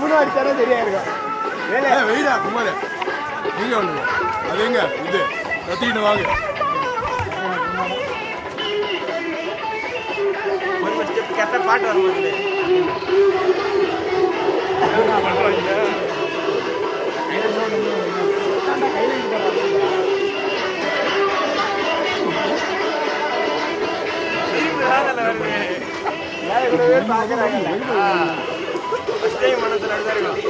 முன்னாடி தானே சரியா இருக்கும். வெயிடா குமார் நீங்க ஒண்ணு அது எங்க இது கத்திட்டு வாங்க. ஒரு ஸ்டெப் கரெக்டா பாட்டு வர மாதிரி மனசுல இருக்கும்.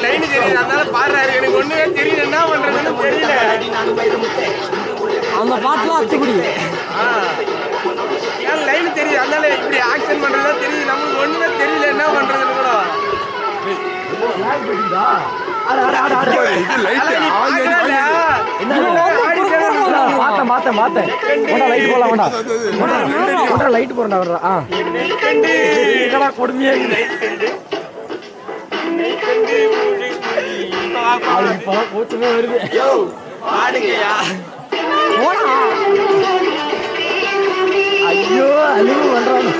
லைன் தெரியுது அதனால பாடுறாரு. எனக்கு ஒண்ணுமே தெரியல, என்ன பண்றதுன்னு தெரியல. அந்த பாட்டுலாம் அச்சுக்குடி லைன் தெரியுது அதனால இப்படி ஆக்ஷன் பண்றதா தெரியுது. நம்மளுக்கு ஒண்ணுமே தெரியல, என்ன பண்றதுன்னு கூட. லைட் போறா கொடுமையா கூச்சமே வருது. ஐயோ அழிவு பண்றாங்க.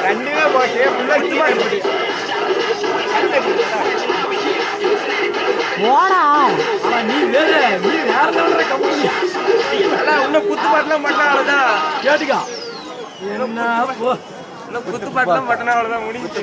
ரெண்டுமே போட்டு போடா நீ வேற நீ வேற கம்பெனி இன்னும் குத்து பாட்டுலாம் பண்ணா அவ்வளவுதான். கேட்டுக்கா என்ன இன்னும் குத்து பாட்டுலாம் பண்ணா அவ்வளவுதான் முடிஞ்சு.